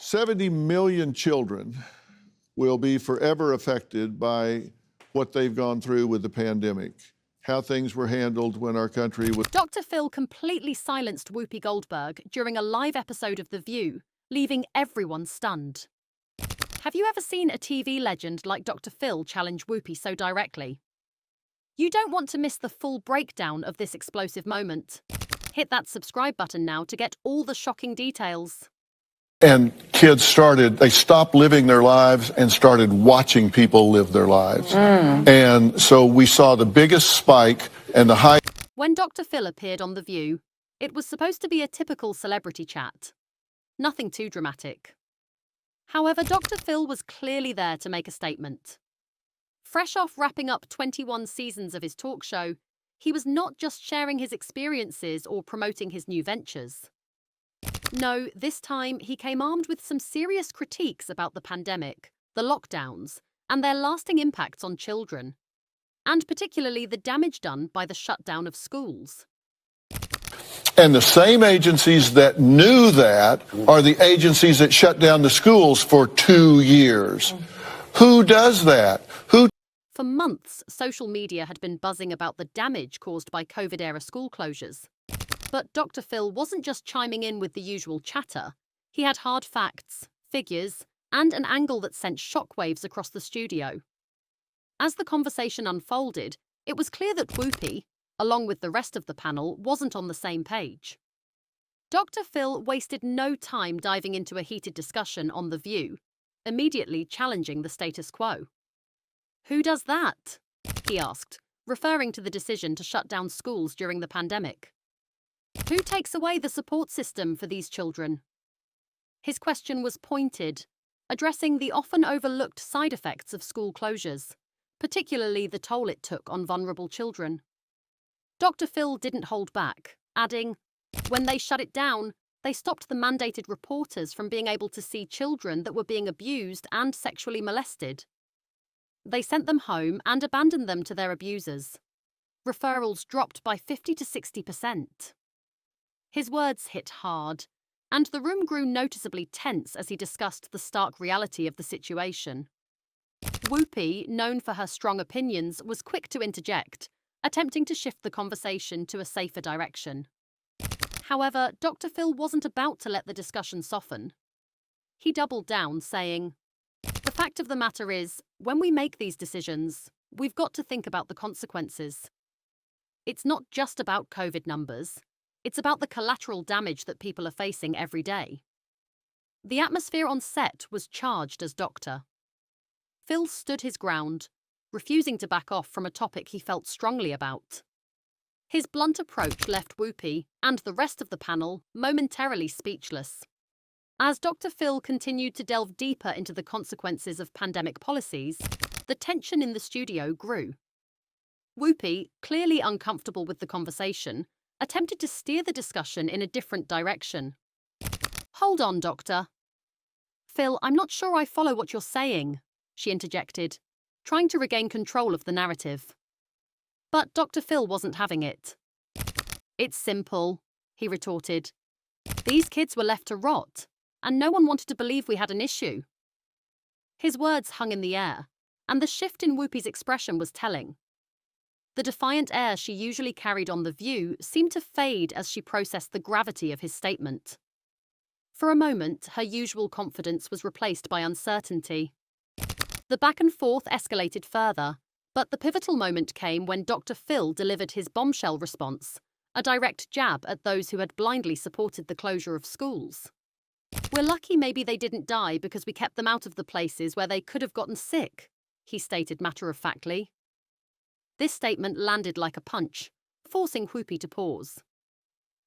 70 million children will be forever affected by what they've gone through with the pandemic, how things were handled when our country was... Dr. Phil completely silenced Whoopi Goldberg during a live episode of The View, leaving everyone stunned. Have you ever seen a TV legend like Dr. Phil challenge Whoopi so directly? You don't want to miss the full breakdown of this explosive moment. Hit that subscribe button now to get all the shocking details. And kids they stopped living their lives and started watching people live their lives. And so we saw the biggest spike and the high... When Dr. Phil appeared on The View, it was supposed to be a typical celebrity chat. Nothing too dramatic. However, Dr. Phil was clearly there to make a statement. Fresh off wrapping up 21 seasons of his talk show, he was not just sharing his experiences or promoting his new ventures. No, this time he came armed with some serious critiques about the pandemic, the lockdowns, and their lasting impacts on children, and particularly the damage done by the shutdown of schools. And the same agencies that knew that are the agencies that shut down the schools for 2 years. Who does that? For months, social media had been buzzing about the damage caused by COVID-era school closures. But Dr. Phil wasn't just chiming in with the usual chatter. He had hard facts, figures, and an angle that sent shockwaves across the studio. As the conversation unfolded, it was clear that Whoopi, along with the rest of the panel, wasn't on the same page. Dr. Phil wasted no time diving into a heated discussion on The View, immediately challenging the status quo. "Who does that?" he asked, referring to the decision to shut down schools during the pandemic. "Who takes away the support system for these children?" His question was pointed, addressing the often overlooked side effects of school closures, particularly the toll it took on vulnerable children. Dr. Phil didn't hold back, adding, "When they shut it down, they stopped the mandated reporters from being able to see children that were being abused and sexually molested. They sent them home and abandoned them to their abusers. Referrals dropped by 50 to 60%. His words hit hard, and the room grew noticeably tense as he discussed the stark reality of the situation. Whoopi, known for her strong opinions, was quick to interject, attempting to shift the conversation to a safer direction. However, Dr. Phil wasn't about to let the discussion soften. He doubled down, saying, "The fact of the matter is, when we make these decisions, we've got to think about the consequences. It's not just about COVID numbers. It's about the collateral damage that people are facing every day." The atmosphere on set was charged as Dr. Phil stood his ground, refusing to back off from a topic he felt strongly about. His blunt approach left Whoopi and the rest of the panel momentarily speechless. As Dr. Phil continued to delve deeper into the consequences of pandemic policies, the tension in the studio grew. Whoopi, clearly uncomfortable with the conversation, attempted to steer the discussion in a different direction. "Hold on, Doctor." "Phil, I'm not sure I follow what you're saying," she interjected, trying to regain control of the narrative. But Dr. Phil wasn't having it. "It's simple," he retorted. "These kids were left to rot, and no one wanted to believe we had an issue." His words hung in the air, and the shift in Whoopi's expression was telling. The defiant air she usually carried on The View seemed to fade as she processed the gravity of his statement. For a moment, her usual confidence was replaced by uncertainty. The back and forth escalated further, but the pivotal moment came when Dr. Phil delivered his bombshell response, a direct jab at those who had blindly supported the closure of schools. "We're lucky maybe they didn't die because we kept them out of the places where they could have gotten sick," he stated matter-of-factly. This statement landed like a punch, forcing Whoopi to pause.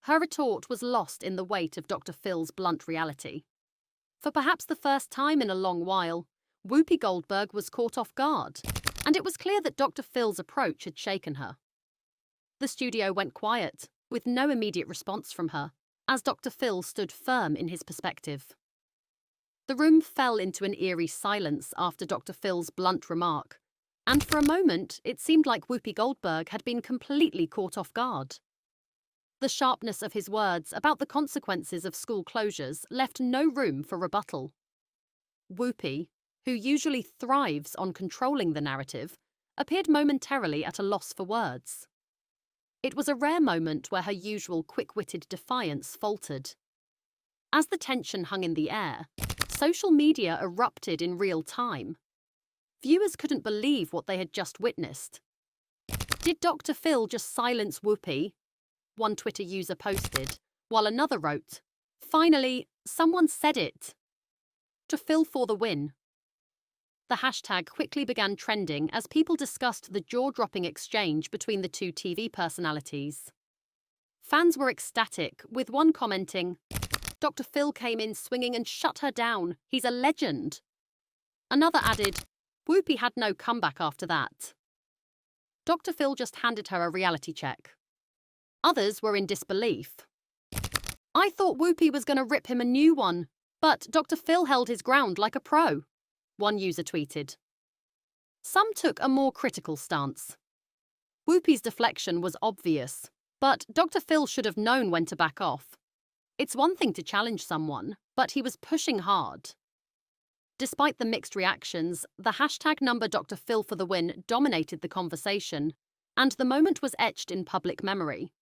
Her retort was lost in the weight of Dr. Phil's blunt reality. For perhaps the first time in a long while, Whoopi Goldberg was caught off guard, and it was clear that Dr. Phil's approach had shaken her. The studio went quiet, with no immediate response from her, as Dr. Phil stood firm in his perspective. The room fell into an eerie silence after Dr. Phil's blunt remark, and for a moment it seemed like Whoopi Goldberg had been completely caught off guard. The sharpness of his words about the consequences of school closures left no room for rebuttal. Whoopi, who usually thrives on controlling the narrative, appeared momentarily at a loss for words. It was a rare moment where her usual quick-witted defiance faltered. As the tension hung in the air, social media erupted in real time. Viewers couldn't believe what they had just witnessed. Did Dr. Phil just silence Whoopi? One Twitter user posted, while another wrote, "Finally, someone said it. To Phil for the win." The hashtag quickly began trending as people discussed the jaw-dropping exchange between the two TV personalities. Fans were ecstatic, with one commenting, "Dr. Phil came in swinging and shut her down. He's a legend." Another added, "Whoopi had no comeback after that. Dr. Phil just handed her a reality check." Others were in disbelief. "I thought Whoopi was going to rip him a new one, but Dr. Phil held his ground like a pro," one user tweeted. Some took a more critical stance. Whoopi's deflection was obvious, but Dr. Phil should have known when to back off. It's one thing to challenge someone, but he was pushing hard. Despite the mixed reactions, the hashtag number Dr. Phil for the win dominated the conversation, and the moment was etched in public memory.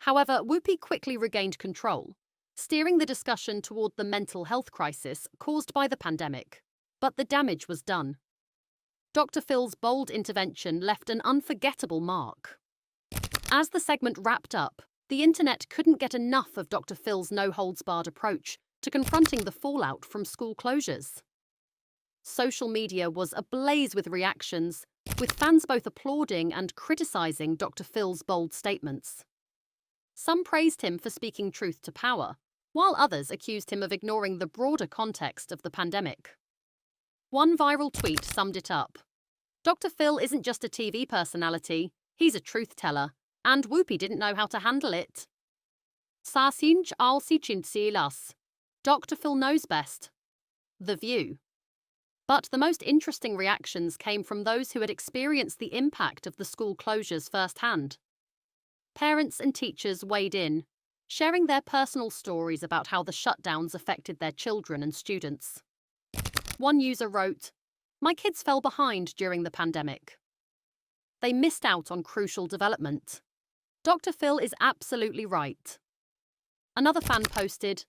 However, Whoopi quickly regained control, steering the discussion toward the mental health crisis caused by the pandemic. But the damage was done. Dr. Phil's bold intervention left an unforgettable mark. As the segment wrapped up, the internet couldn't get enough of Dr. Phil's no-holds-barred approach to confronting the fallout from school closures. Social media was ablaze with reactions, with fans both applauding and criticizing Dr. Phil's bold statements. Some praised him for speaking truth to power, while others accused him of ignoring the broader context of the pandemic. One viral tweet summed it up. "Dr. Phil isn't just a TV personality, he's a truth teller, and Whoopi didn't know how to handle it. Sasinj al las. Dr. Phil knows best." The View. But the most interesting reactions came from those who had experienced the impact of the school closures firsthand. Parents and teachers weighed in, sharing their personal stories about how the shutdowns affected their children and students. One user wrote, "My kids fell behind during the pandemic. They missed out on crucial development. Dr. Phil is absolutely right." Another fan posted,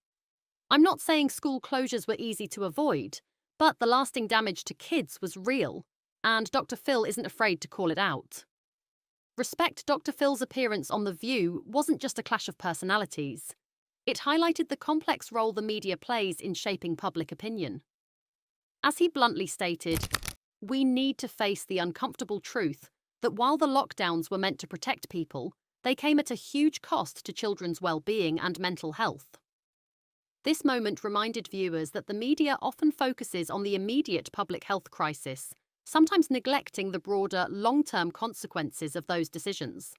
"I'm not saying school closures were easy to avoid, but the lasting damage to kids was real, and Dr. Phil isn't afraid to call it out." Respect Dr. Phil's appearance on The View wasn't just a clash of personalities. It highlighted the complex role the media plays in shaping public opinion. As he bluntly stated, "We need to face the uncomfortable truth that while the lockdowns were meant to protect people, they came at a huge cost to children's well-being and mental health." This moment reminded viewers that the media often focuses on the immediate public health crisis, sometimes neglecting the broader, long-term consequences of those decisions.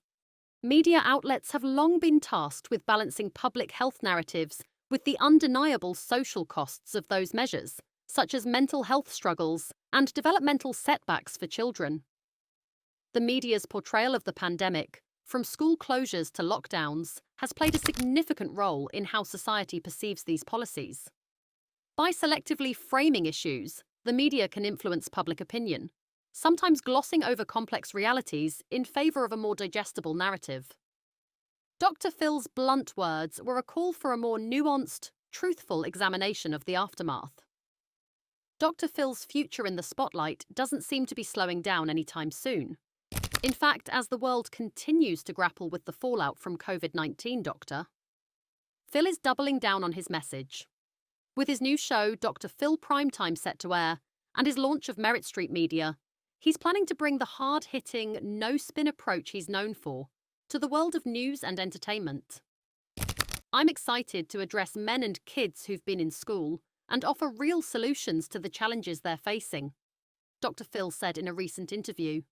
Media outlets have long been tasked with balancing public health narratives with the undeniable social costs of those measures, such as mental health struggles and developmental setbacks for children. The media's portrayal of the pandemic, from school closures to lockdowns, has played a significant role in how society perceives these policies. By selectively framing issues, the media can influence public opinion, sometimes glossing over complex realities in favour of a more digestible narrative. Dr. Phil's blunt words were a call for a more nuanced, truthful examination of the aftermath. Dr. Phil's future in the spotlight doesn't seem to be slowing down anytime soon. In fact, as the world continues to grapple with the fallout from COVID-19, Dr. Phil is doubling down on his message. With his new show, Dr. Phil Primetime, set to air, and his launch of Merit Street Media, he's planning to bring the hard-hitting, no-spin approach he's known for to the world of news and entertainment. "I'm excited to address men and kids who've been in school and offer real solutions to the challenges they're facing," Dr. Phil said in a recent interview.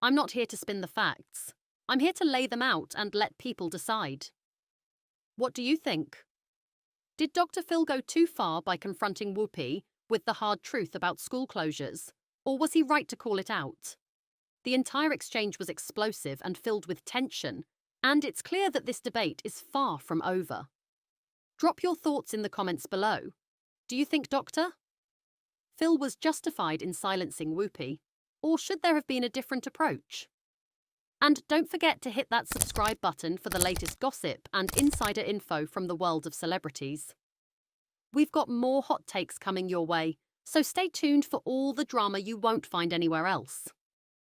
"I'm not here to spin the facts. I'm here to lay them out and let people decide." What do you think? Did Dr. Phil go too far by confronting Whoopi with the hard truth about school closures, or was he right to call it out? The entire exchange was explosive and filled with tension, And it's clear that this debate is far from over. Drop your thoughts in the comments below. Do you think Dr. Phil was justified in silencing Whoopi, or should there have been a different approach? And don't forget to hit that subscribe button for the latest gossip and insider info from the world of celebrities. We've got more hot takes coming your way, so stay tuned for all the drama you won't find anywhere else.